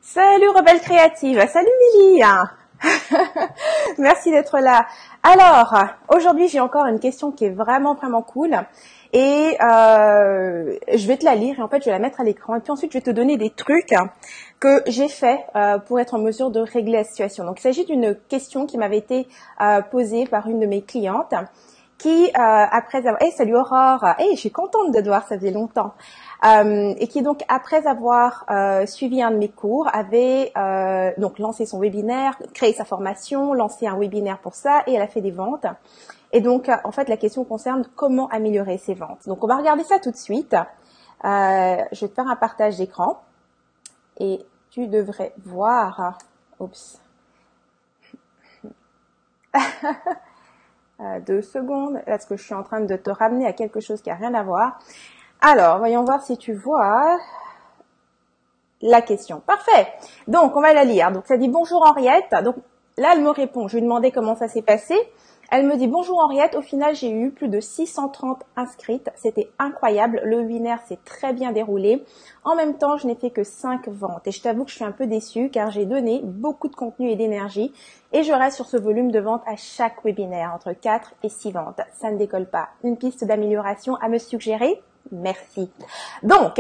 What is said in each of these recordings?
Salut Rebelle Créative, salut Lily. Merci d'être là. Alors, aujourd'hui j'ai encore une question qui est vraiment cool et je vais te la lire et en fait je vais la mettre à l'écran et puis ensuite je vais te donner des trucs que j'ai fait pour être en mesure de régler la situation. Donc il s'agit d'une question qui m'avait été posée par une de mes clientes qui après avoir... Hey, salut Aurore. Hey, je suis contente de te voir, ça faisait longtemps. Et qui donc après avoir suivi un de mes cours avait donc lancé son webinaire, créé sa formation, lancé un webinaire pour ça et elle a fait des ventes. Et donc en fait la question concerne comment améliorer ses ventes. Donc on va regarder ça tout de suite. Je vais te faire un partage d'écran et tu devrais voir. Oups. 2 secondes, parce que je suis en train de te ramener à quelque chose qui a rien à voir. Alors, voyons voir si tu vois la question. Parfait. Donc, on va la lire. Donc, ça dit « Bonjour Henriette ». Donc, là, elle me répond. Je lui ai demandé comment ça s'est passé. Elle me dit « Bonjour Henriette, au final, j'ai eu plus de 630 inscrites. C'était incroyable. Le webinaire s'est très bien déroulé. En même temps, je n'ai fait que 5 ventes. Et je t'avoue que je suis un peu déçue car j'ai donné beaucoup de contenu et d'énergie. Et je reste sur ce volume de vente à chaque webinaire, entre 4 et 6 ventes. Ça ne décolle pas. Une piste d'amélioration à me suggérer ? Merci. » Donc,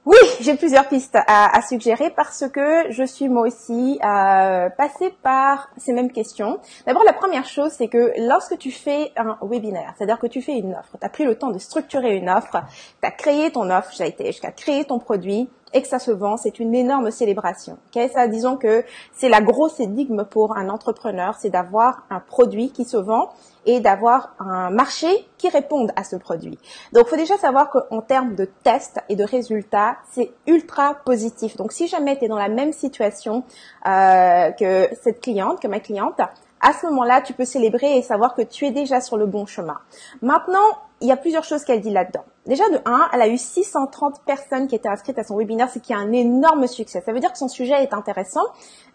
oui, j'ai plusieurs pistes à suggérer parce que je suis moi aussi passée par ces mêmes questions. D'abord, la première chose, c'est que lorsque tu fais un webinaire, c'est-à-dire que tu fais une offre, tu as pris le temps de structurer une offre, tu as créé ton offre, tu as créé ton produit et que ça se vend, c'est une énorme célébration. Okay, ça, disons que c'est la grosse énigme pour un entrepreneur, c'est d'avoir un produit qui se vend et d'avoir un marché qui réponde à ce produit. Donc, il faut déjà savoir qu'en termes de tests et de résultats, c'est ultra positif. Donc, si jamais tu es dans la même situation que cette cliente, que ma cliente, à ce moment-là, tu peux célébrer et savoir que tu es déjà sur le bon chemin. Maintenant, il y a plusieurs choses qu'elle dit là-dedans. Déjà, de 1, elle a eu 630 personnes qui étaient inscrites à son webinaire, ce qui est un énorme succès. Ça veut dire que son sujet est intéressant.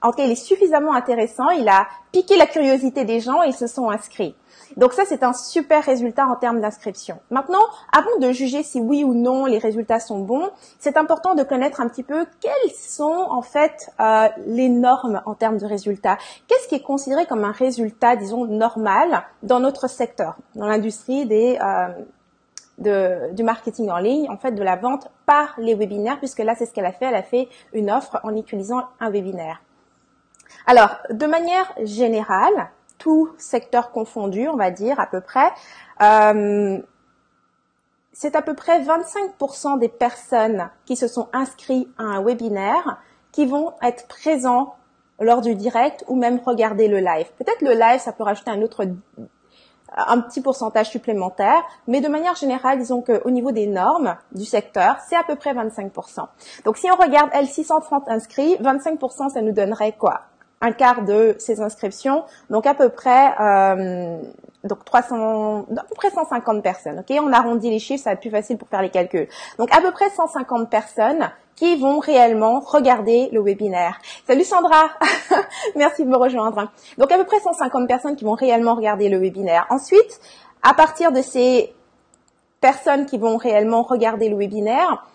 En tout cas, il est suffisamment intéressant. Il a piqué la curiosité des gens et ils se sont inscrits. Donc ça, c'est un super résultat en termes d'inscription. Maintenant, avant de juger si oui ou non les résultats sont bons, c'est important de connaître un petit peu quelles sont en fait les normes en termes de résultats. Qu'est-ce qui est considéré comme un résultat, disons, normal dans notre secteur, dans l'industrie du marketing en ligne, en fait, de la vente par les webinaires, puisque là, c'est ce qu'elle a fait. Elle a fait une offre en utilisant un webinaire. Alors, de manière générale, tout secteur confondu, on va dire à peu près, c'est à peu près 25% des personnes qui se sont inscrites à un webinaire qui vont être présents lors du direct ou même regarder le live. Peut-être le live, ça peut rajouter un petit pourcentage supplémentaire, mais de manière générale, disons qu'au niveau des normes du secteur, c'est à peu près 25%. Donc, si on regarde, elle, 630 inscrits, 25%, ça nous donnerait quoi? Un quart de ces inscriptions, donc à peu près donc à peu près 150 personnes. Ok, on arrondit les chiffres, ça va être plus facile pour faire les calculs. Donc à peu près 150 personnes qui vont réellement regarder le webinaire. Salut Sandra, merci de me rejoindre. Donc à peu près 150 personnes qui vont réellement regarder le webinaire. Ensuite, à partir de ces personnes qui vont réellement regarder le webinaire,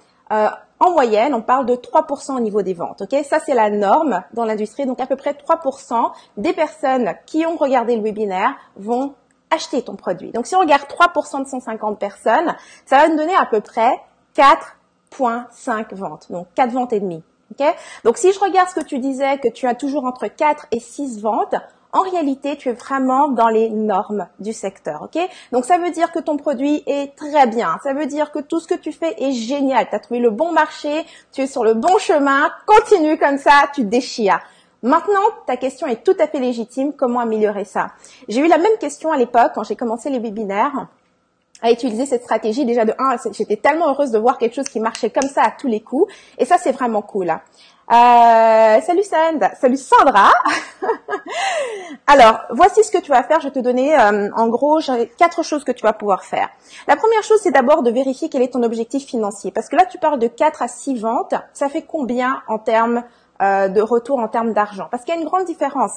en moyenne, on parle de 3% au niveau des ventes. Ok, ça c'est la norme dans l'industrie. Donc à peu près 3% des personnes qui ont regardé le webinaire vont acheter ton produit. Donc si on regarde 3% de 150 personnes, ça va nous donner à peu près 4,5 ventes. Donc 4 ventes et demie. Ok, donc si je regarde ce que tu disais, que tu as toujours entre 4 et 6 ventes, en réalité, tu es vraiment dans les normes du secteur, ok? Donc, ça veut dire que ton produit est très bien. Ça veut dire que tout ce que tu fais est génial. Tu as trouvé le bon marché, tu es sur le bon chemin. Continue comme ça, tu déchires. Maintenant, ta question est tout à fait légitime. Comment améliorer ça? J'ai eu la même question à l'époque quand j'ai commencé les webinaires à utiliser cette stratégie. Déjà, de 1, j'étais tellement heureuse de voir quelque chose qui marchait comme ça à tous les coups. Et ça, c'est vraiment cool. Salut Sandra. Alors, voici ce que tu vas faire. Je vais te donner, en gros, 4 choses que tu vas pouvoir faire. La première chose, c'est d'abord de vérifier quel est ton objectif financier. Parce que là, tu parles de 4 à 6 ventes. Ça fait combien en termes de retour en termes d'argent? Parce qu'il y a une grande différence.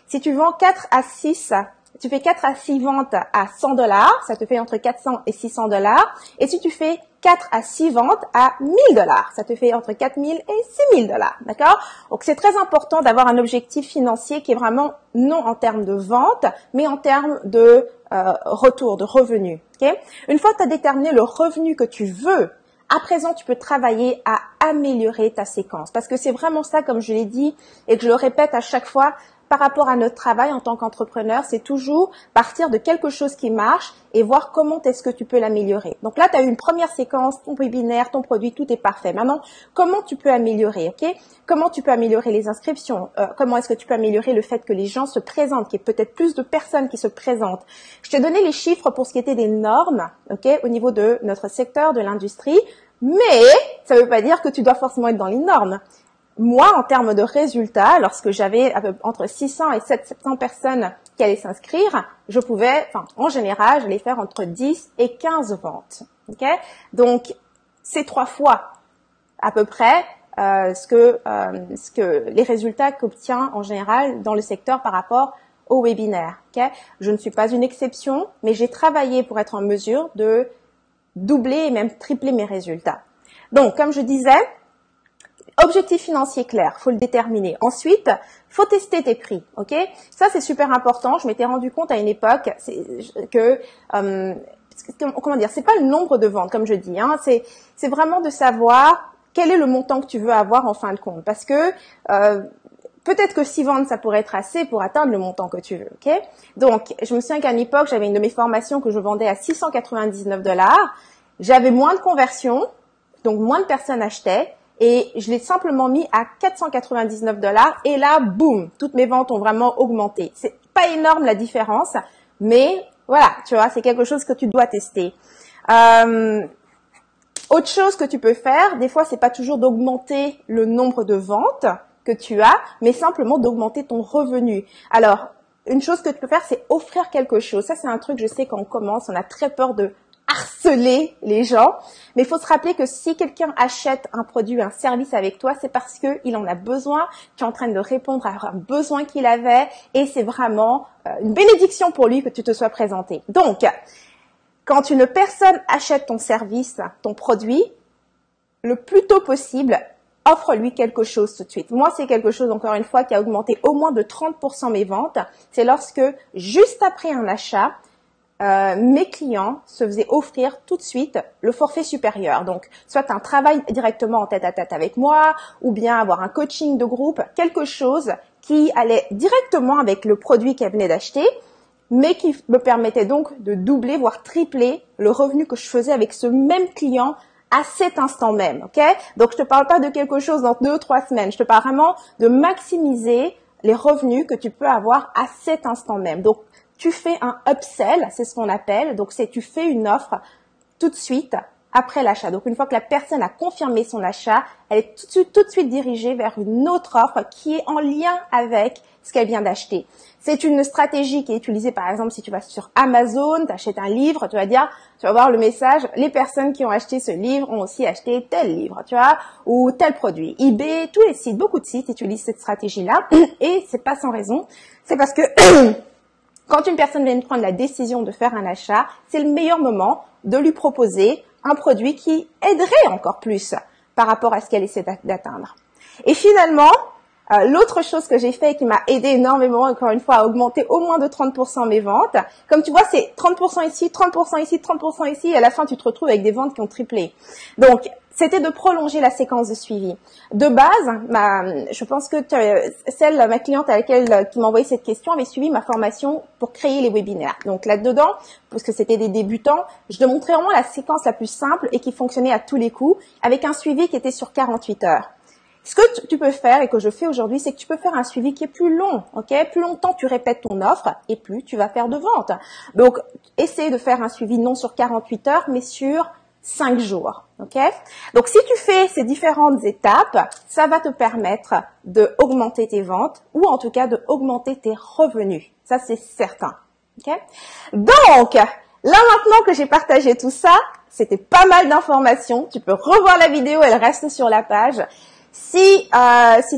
Si tu vends 4 à 6, tu fais 4 à 6 ventes à $100, ça te fait entre 400 et $600. Et si tu fais 4 à 6 ventes à 1000 $. Ça te fait entre 4000 et 6000 $, d'accord? Donc, c'est très important d'avoir un objectif financier qui est vraiment non en termes de vente, mais en termes de retour, de revenus, ok? Une fois que tu as déterminé le revenu que tu veux, à présent, tu peux travailler à améliorer ta séquence. Parce que c'est vraiment ça, comme je l'ai dit, et que je le répète à chaque fois, par rapport à notre travail en tant qu'entrepreneur, c'est toujours partir de quelque chose qui marche et voir comment est-ce que tu peux l'améliorer. Donc là, tu as eu une première séquence, ton webinaire, ton produit, tout est parfait. Maintenant, comment tu peux améliorer, ok? Comment tu peux améliorer les inscriptions? Comment est-ce que tu peux améliorer le fait que les gens se présentent, qu'il y ait peut-être plus de personnes qui se présentent? Je t'ai donné les chiffres pour ce qui était des normes, ok, au niveau de notre secteur, de l'industrie, mais ça ne veut pas dire que tu dois forcément être dans les normes. Moi, en termes de résultats, lorsque j'avais entre 600 et 700 personnes qui allaient s'inscrire, je pouvais, en général, j'allais faire entre 10 et 15 ventes. Ok? Donc, c'est 3 fois à peu près ce que les résultats qu'obtient en général dans le secteur par rapport au webinaire. Ok? Je ne suis pas une exception, mais j'ai travaillé pour être en mesure de doubler et même tripler mes résultats. Donc, comme je disais, objectif financier clair, faut le déterminer. Ensuite, faut tester tes prix, ok? Ça, c'est super important. Je m'étais rendu compte à une époque que, comment dire, c'est pas le nombre de ventes, comme je dis, hein, c'est vraiment de savoir quel est le montant que tu veux avoir en fin de compte. Parce que peut-être que 6 ventes, ça pourrait être assez pour atteindre le montant que tu veux, ok? Donc, je me souviens qu'à une époque, j'avais une de mes formations que je vendais à 699 $. J'avais moins de conversions, donc moins de personnes achetaient. Et je l'ai simplement mis à 499 $. Et là, boum, toutes mes ventes ont vraiment augmenté. C'est pas énorme la différence, mais voilà, tu vois, c'est quelque chose que tu dois tester. Autre chose que tu peux faire, des fois, c'est pas toujours d'augmenter le nombre de ventes que tu as, mais simplement d'augmenter ton revenu. Alors, une chose que tu peux faire, c'est offrir quelque chose. Ça, c'est un truc, je sais, quand on commence, on a très peur de harceler les gens, mais il faut se rappeler que si quelqu'un achète un produit, un service avec toi, c'est parce que il en a besoin, tu es en train de répondre à un besoin qu'il avait, et c'est vraiment une bénédiction pour lui que tu te sois présenté. Donc, quand une personne achète ton service, ton produit, le plus tôt possible, offre-lui quelque chose tout de suite. Moi, c'est quelque chose, encore une fois, qui a augmenté au moins de 30% mes ventes. C'est lorsque, juste après un achat, mes clients se faisaient offrir tout de suite le forfait supérieur. Donc, soit un travail directement en tête-à-tête avec moi, ou bien avoir un coaching de groupe, quelque chose qui allait directement avec le produit qu'elle venait d'acheter, mais qui me permettait donc de doubler, voire tripler le revenu que je faisais avec ce même client à cet instant même, ok? Donc, je te parle pas de quelque chose dans 2 ou 3 semaines. Je te parle vraiment de maximiser les revenus que tu peux avoir à cet instant même. Donc, tu fais un upsell, c'est ce qu'on appelle. Donc, tu fais une offre tout de suite après l'achat. Donc, une fois que la personne a confirmé son achat, elle est tout de suite dirigée vers une autre offre qui est en lien avec ce qu'elle vient d'acheter. C'est une stratégie qui est utilisée, par exemple, si tu vas sur Amazon, tu achètes un livre, tu vas voir le message, les personnes qui ont acheté ce livre ont aussi acheté tel livre, tu vois, ou tel produit. eBay, tous les sites, beaucoup de sites utilisent cette stratégie-là, et c'est pas sans raison. C'est parce que quand une personne vient de prendre la décision de faire un achat, c'est le meilleur moment de lui proposer un produit qui aiderait encore plus par rapport à ce qu'elle essaie d'atteindre. Et finalement, l'autre chose que j'ai fait et qui m'a aidé énormément, encore une fois, à augmenter au moins de 30% mes ventes. Comme tu vois, c'est 30% ici, 30% ici, 30% ici, et à la fin, tu te retrouves avec des ventes qui ont triplé. Donc, c'était de prolonger la séquence de suivi. De base, je pense que ma cliente qui m'a envoyé cette question avait suivi ma formation pour créer les webinaires. Donc là-dedans, parce que c'était des débutants, je te montrais vraiment la séquence la plus simple et qui fonctionnait à tous les coups, avec un suivi qui était sur 48 heures. Ce que tu peux faire et que je fais aujourd'hui, c'est que tu peux faire un suivi qui est plus long, ok? Plus longtemps tu répètes ton offre et plus tu vas faire de ventes. Donc, essaie de faire un suivi non sur 48 heures, mais sur 5 jours, ok? Donc, si tu fais ces différentes étapes, ça va te permettre de augmenter tes ventes ou en tout cas de augmenter tes revenus. Ça, c'est certain, ok? Donc, là maintenant que j'ai partagé tout ça, c'était pas mal d'informations. Tu peux revoir la vidéo, elle reste sur la page. Si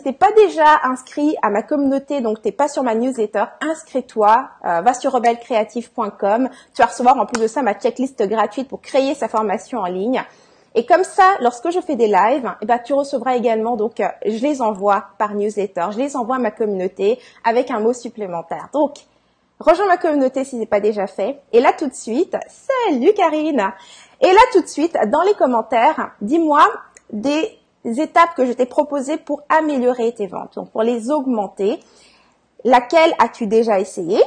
t'es pas déjà inscrit à ma communauté, donc t'es pas sur ma newsletter, inscris-toi, va sur rebellecreative.com. Tu vas recevoir en plus de ça ma checklist gratuite pour créer sa formation en ligne. Et comme ça, lorsque je fais des lives, eh ben, tu recevras également, donc je les envoie par newsletter, je les envoie à ma communauté avec un mot supplémentaire. Donc, rejoins ma communauté si ce n'est pas déjà fait. Et là tout de suite, salut Karine. Et là tout de suite, dans les commentaires, dis-moi des étapes que je t'ai proposées pour améliorer tes ventes, donc pour les augmenter. Laquelle as-tu déjà essayé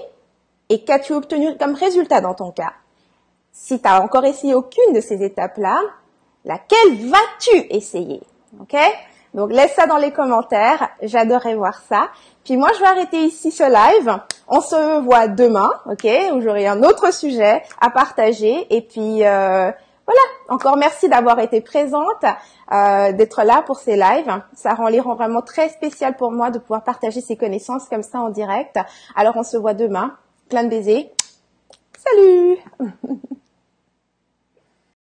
et qu'as-tu obtenu comme résultat dans ton cas? Si tu n'as encore essayé aucune de ces étapes-là, laquelle vas-tu essayer? Ok? Donc, laisse ça dans les commentaires. J'adorerais voir ça. Puis moi, je vais arrêter ici ce live. On se voit demain, ok? Où j'aurai un autre sujet à partager. Et puis, voilà. Encore merci d'avoir été présente, d'être là pour ces lives. Ça les rend vraiment très spécial pour moi de pouvoir partager ces connaissances comme ça en direct. Alors, on se voit demain. Plein de baisers. Salut!